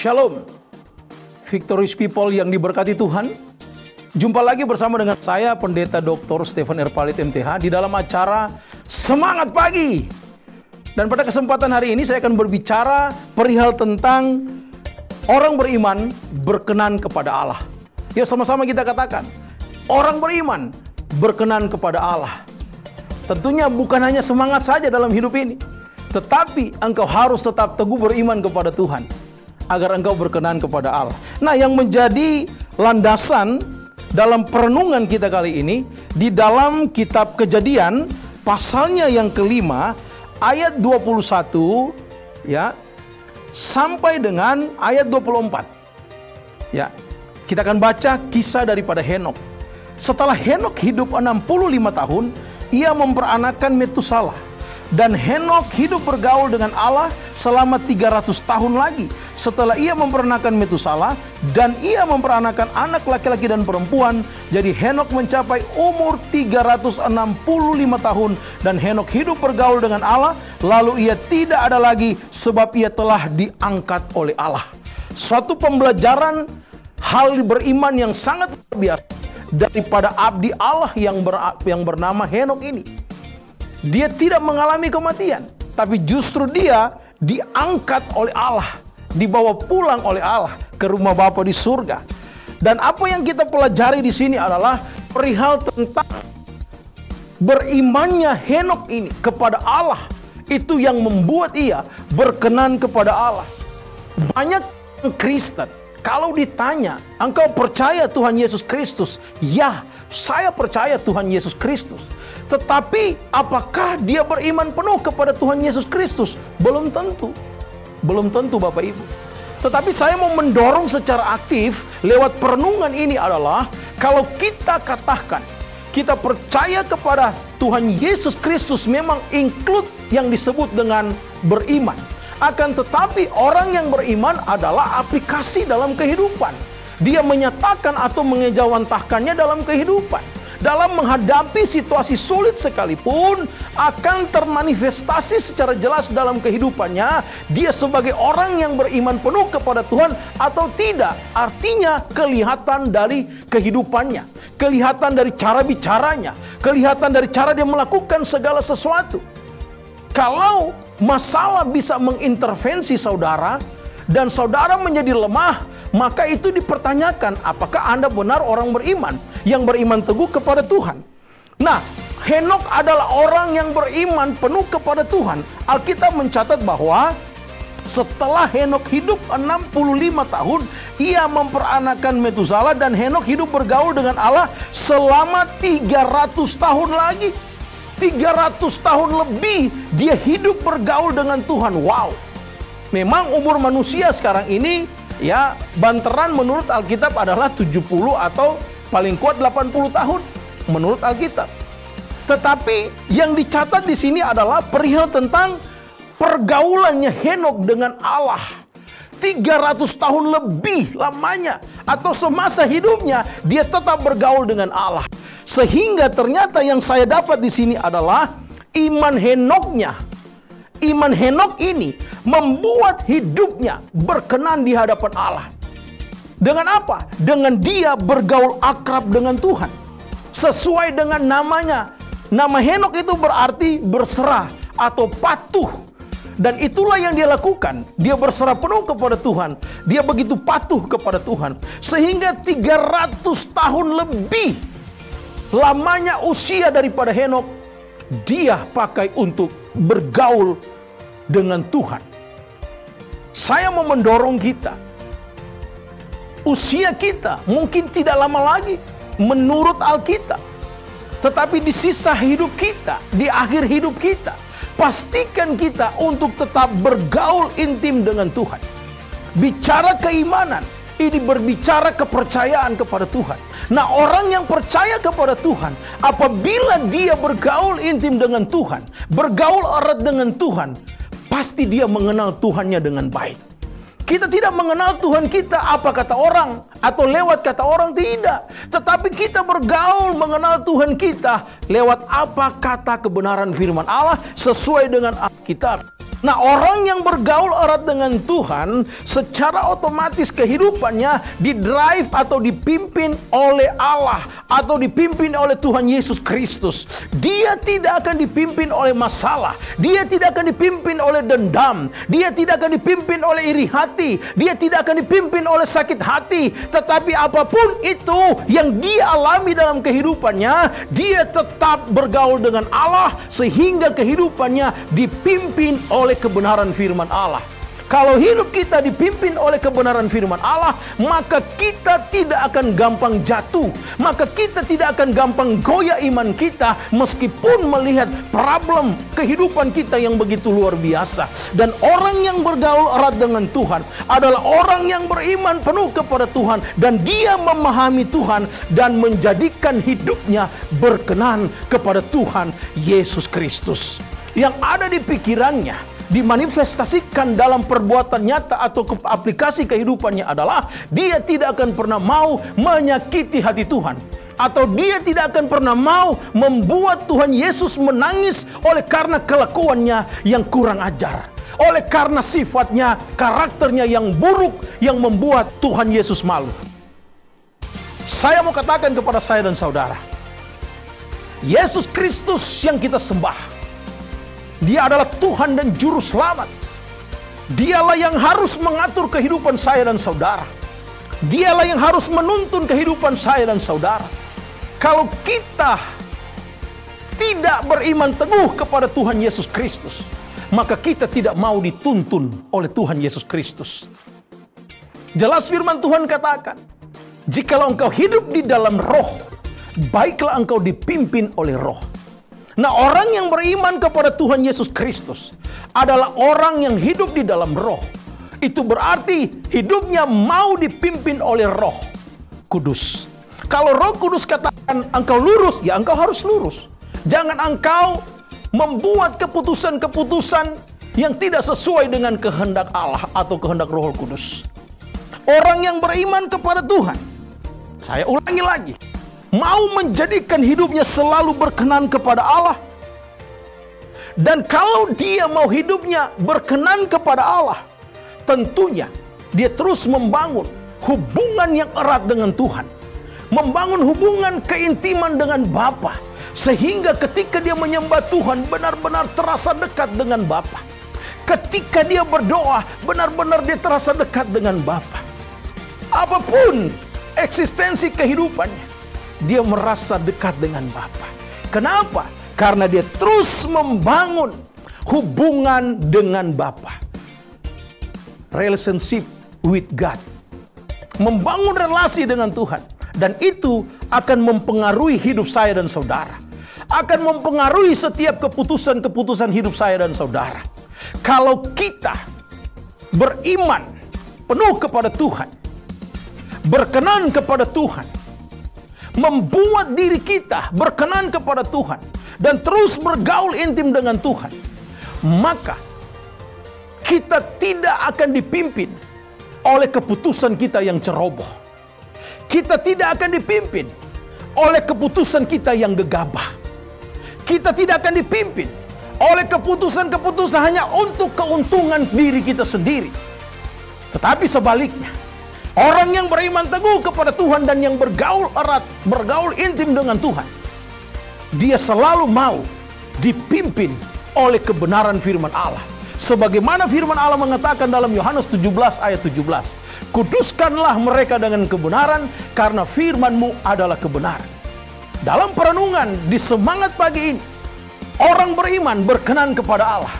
Shalom, Victorious People yang diberkati Tuhan. Jumpa lagi bersama dengan saya, Pendeta Dr. Stephen R. Palit MTH, di dalam acara Semangat Pagi. Dan pada kesempatan hari ini saya akan berbicara perihal tentang orang beriman berkenan kepada Allah. Yuk sama-sama kita katakan, orang beriman berkenan kepada Allah. Tentunya bukan hanya semangat saja dalam hidup ini, tetapi engkau harus tetap teguh beriman kepada Tuhan, agar engkau berkenan kepada Allah. Nah, yang menjadi landasan dalam perenungan kita kali ini, di dalam kitab Kejadian, pasalnya yang kelima, ayat 21, ya, sampai dengan ayat 24. Ya, kita akan baca kisah daripada Henok. Setelah Henok hidup 65 tahun, ia memperanakan Metusalah. Dan Henok hidup bergaul dengan Allah selama 300 tahun lagi setelah ia memperanakan Metusalah, dan ia memperanakan anak laki-laki dan perempuan. Jadi Henok mencapai umur 365 tahun, dan Henok hidup bergaul dengan Allah. Lalu ia tidak ada lagi, sebab ia telah diangkat oleh Allah. Suatu pembelajaran hal beriman yang sangat luar biasa daripada abdi Allah yang bernama Henok ini. Dia tidak mengalami kematian, tapi justru dia diangkat oleh Allah, dibawa pulang oleh Allah ke rumah Bapa di surga. Dan apa yang kita pelajari di sini adalah perihal tentang berimannya Henok ini kepada Allah. Itu yang membuat ia berkenan kepada Allah. Banyak Kristen, kalau ditanya, engkau percaya Tuhan Yesus Kristus? Ya, saya percaya Tuhan Yesus Kristus. Tetapi apakah dia beriman penuh kepada Tuhan Yesus Kristus? Belum tentu. Belum tentu, Bapak Ibu. Tetapi saya mau mendorong secara aktif lewat perenungan ini adalah, kalau kita katakan kita percaya kepada Tuhan Yesus Kristus, memang include yang disebut dengan beriman. Akan tetapi orang yang beriman adalah aplikasi dalam kehidupan. Dia menyatakan atau mengejawantahkannya dalam kehidupan. Dalam menghadapi situasi sulit sekalipun, akan termanifestasi secara jelas dalam kehidupannya dia sebagai orang yang beriman penuh kepada Tuhan atau tidak. Artinya kelihatan dari kehidupannya, kelihatan dari cara bicaranya, kelihatan dari cara dia melakukan segala sesuatu. Kalau masalah bisa mengintervensi saudara dan saudara menjadi lemah, maka itu dipertanyakan, apakah Anda benar orang beriman yang beriman teguh kepada Tuhan? Nah, Henok adalah orang yang beriman penuh kepada Tuhan. Alkitab mencatat bahwa setelah Henok hidup 65 tahun, ia memperanakan Metusalah, dan Henok hidup bergaul dengan Allah selama 300 tahun lagi. 300 tahun lebih dia hidup bergaul dengan Tuhan. Wow. Memang umur manusia sekarang ini, ya, banteran menurut Alkitab adalah 70 atau paling kuat 80 tahun menurut Alkitab. Tetapi yang dicatat di sini adalah perihal tentang pergaulannya Henok dengan Allah. 300 tahun lebih lamanya atau semasa hidupnya dia tetap bergaul dengan Allah. Sehingga ternyata yang saya dapat di sini adalah iman Henoknya. Iman Henok ini membuat hidupnya berkenan di hadapan Allah. Dengan apa? Dengan dia bergaul akrab dengan Tuhan. Sesuai dengan namanya. Nama Henok itu berarti berserah atau patuh. Dan itulah yang dia lakukan. Dia berserah penuh kepada Tuhan. Dia begitu patuh kepada Tuhan. Sehingga 300 tahun lebih lamanya usia daripada Henok, dia pakai untuk bergaul dengan Tuhan. Saya mau mendorong kita, usia kita mungkin tidak lama lagi menurut Alkitab, tetapi di sisa hidup kita, di akhir hidup kita, pastikan kita untuk tetap bergaul intim dengan Tuhan. Bicara keimanan, ini berbicara kepercayaan kepada Tuhan. Nah, orang yang percaya kepada Tuhan, apabila dia bergaul intim dengan Tuhan, bergaul erat dengan Tuhan, pasti dia mengenal Tuhannya dengan baik. Kita tidak mengenal Tuhan kita apa kata orang atau lewat kata orang, tidak. Tetapi kita bergaul mengenal Tuhan kita lewat apa kata kebenaran firman Allah sesuai dengan Alkitab. Nah, orang yang bergaul erat dengan Tuhan, secara otomatis kehidupannya didrive atau dipimpin oleh Allah, atau dipimpin oleh Tuhan Yesus Kristus. Dia tidak akan dipimpin oleh masalah, dia tidak akan dipimpin oleh dendam, dia tidak akan dipimpin oleh iri hati, dia tidak akan dipimpin oleh sakit hati. Tetapi apapun itu yang dia alami dalam kehidupannya, dia tetap bergaul dengan Allah, sehingga kehidupannya dipimpin oleh kebenaran firman Allah. Kalau hidup kita dipimpin oleh kebenaran firman Allah, maka kita tidak akan gampang jatuh, maka kita tidak akan gampang goyah iman kita, meskipun melihat problem kehidupan kita yang begitu luar biasa. Dan orang yang bergaul erat dengan Tuhan adalah orang yang beriman penuh kepada Tuhan, dan dia memahami Tuhan dan menjadikan hidupnya berkenan kepada Tuhan Yesus Kristus. Yang ada di pikirannya dimanifestasikan dalam perbuatan nyata atau aplikasi kehidupannya adalah dia tidak akan pernah mau menyakiti hati Tuhan, atau dia tidak akan pernah mau membuat Tuhan Yesus menangis oleh karena kelakuannya yang kurang ajar, oleh karena sifatnya, karakternya yang buruk yang membuat Tuhan Yesus malu. Saya mau katakan kepada saya dan saudara, Yesus Kristus yang kita sembah, Dia adalah Tuhan dan Juru Selamat. Dialah yang harus mengatur kehidupan saya dan saudara. Dialah yang harus menuntun kehidupan saya dan saudara. Kalau kita tidak beriman teguh kepada Tuhan Yesus Kristus, maka kita tidak mau dituntun oleh Tuhan Yesus Kristus. Jelas firman Tuhan katakan, jikalau engkau hidup di dalam roh, baiklah engkau dipimpin oleh roh. Nah, orang yang beriman kepada Tuhan Yesus Kristus adalah orang yang hidup di dalam roh. Itu berarti hidupnya mau dipimpin oleh Roh Kudus. Kalau Roh Kudus katakan engkau lurus, ya engkau harus lurus. Jangan engkau membuat keputusan-keputusan yang tidak sesuai dengan kehendak Allah atau kehendak Roh Kudus. Orang yang beriman kepada Tuhan, saya ulangi lagi, mau menjadikan hidupnya selalu berkenan kepada Allah. Dan kalau dia mau hidupnya berkenan kepada Allah, tentunya dia terus membangun hubungan yang erat dengan Tuhan, membangun hubungan keintiman dengan Bapa, sehingga ketika dia menyembah Tuhan benar-benar terasa dekat dengan Bapa. Ketika dia berdoa, benar-benar dia terasa dekat dengan Bapa. Apapun eksistensi kehidupannya, dia merasa dekat dengan Bapa. Kenapa? Karena dia terus membangun hubungan dengan Bapa. Relationship with God. Membangun relasi dengan Tuhan. Dan itu akan mempengaruhi hidup saya dan saudara. Akan mempengaruhi setiap keputusan-keputusan hidup saya dan saudara. Kalau kita beriman penuh kepada Tuhan, berkenan kepada Tuhan, membuat diri kita berkenan kepada Tuhan, dan terus bergaul intim dengan Tuhan, maka kita tidak akan dipimpin oleh keputusan kita yang ceroboh. Kita tidak akan dipimpin oleh keputusan kita yang gegabah. Kita tidak akan dipimpin oleh keputusan-keputusan hanya untuk keuntungan diri kita sendiri. Tetapi sebaliknya, orang yang beriman teguh kepada Tuhan dan yang bergaul erat, bergaul intim dengan Tuhan, dia selalu mau dipimpin oleh kebenaran firman Allah. Sebagaimana firman Allah mengatakan dalam Yohanes 17 ayat 17, kuduskanlah mereka dengan kebenaran, karena firman-Mu adalah kebenaran. Dalam perenungan di semangat pagi ini, orang beriman berkenan kepada Allah.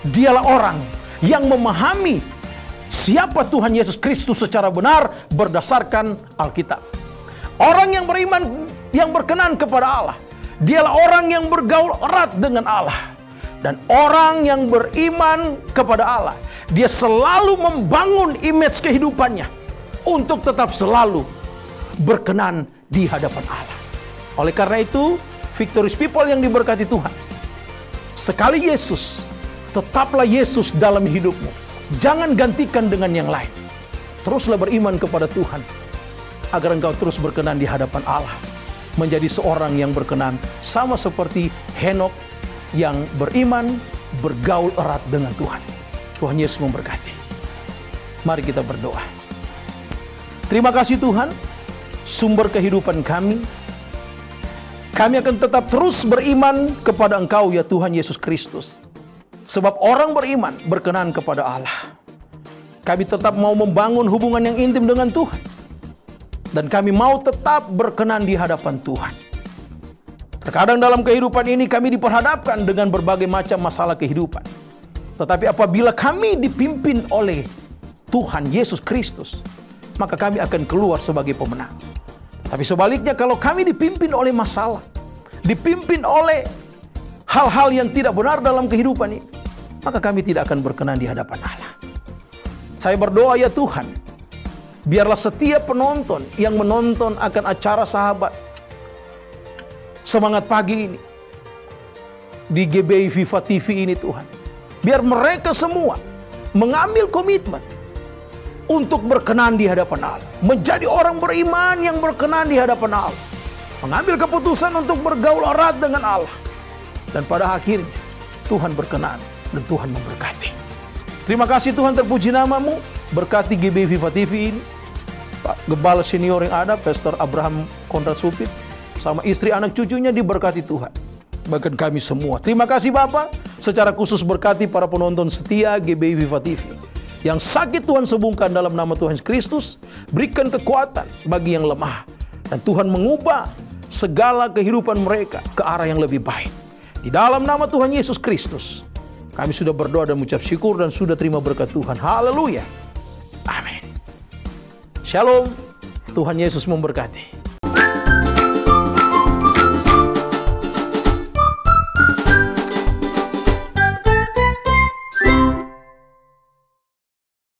Dialah orang yang memahami siapa Tuhan Yesus Kristus secara benar berdasarkan Alkitab. Orang yang beriman yang berkenan kepada Allah, dialah orang yang bergaul erat dengan Allah. Dan orang yang beriman kepada Allah, dia selalu membangun image kehidupannya untuk tetap selalu berkenan di hadapan Allah. Oleh karena itu, Victorious People yang diberkati Tuhan, sekali Yesus, tetaplah Yesus dalam hidupmu. Jangan gantikan dengan yang lain. Teruslah beriman kepada Tuhan, agar engkau terus berkenan di hadapan Allah. Menjadi seorang yang berkenan, sama seperti Henokh yang beriman bergaul erat dengan Tuhan. Tuhan Yesus memberkati. Mari kita berdoa. Terima kasih Tuhan, sumber kehidupan kami. Kami akan tetap terus beriman kepada Engkau ya Tuhan Yesus Kristus. Sebab orang beriman berkenan kepada Allah. Kami tetap mau membangun hubungan yang intim dengan Tuhan. Dan kami mau tetap berkenan di hadapan Tuhan. Terkadang dalam kehidupan ini kami diperhadapkan dengan berbagai macam masalah kehidupan. Tetapi apabila kami dipimpin oleh Tuhan Yesus Kristus, maka kami akan keluar sebagai pemenang. Tapi sebaliknya kalau kami dipimpin oleh masalah, dipimpin oleh hal-hal yang tidak benar dalam kehidupan ini, maka kami tidak akan berkenan di hadapan Allah. Saya berdoa ya Tuhan, biarlah setiap penonton yang menonton akan acara Sahabat Semangat Pagi ini, di GBI Viva TV ini Tuhan, biar mereka semua mengambil komitmen untuk berkenan di hadapan Allah. Menjadi orang beriman yang berkenan di hadapan Allah. Mengambil keputusan untuk bergaul erat dengan Allah. Dan pada akhirnya Tuhan berkenan dan Tuhan memberkati. Terima kasih Tuhan, terpuji namamu. Berkati GBI Viva TV ini. Pak Gembala Senior yang ada, Pastor Abraham Konrad Supit, sama istri anak cucunya diberkati Tuhan. Bahkan kami semua. Terima kasih Bapak. Secara khusus berkati para penonton setia GBI Viva TV. Yang sakit Tuhan sembuhkan dalam nama Tuhan Kristus. Berikan kekuatan bagi yang lemah. Dan Tuhan mengubah segala kehidupan mereka ke arah yang lebih baik. Di dalam nama Tuhan Yesus Kristus, kami sudah berdoa dan mengucap syukur dan sudah terima berkat Tuhan. Haleluya. Amin. Shalom. Tuhan Yesus memberkati.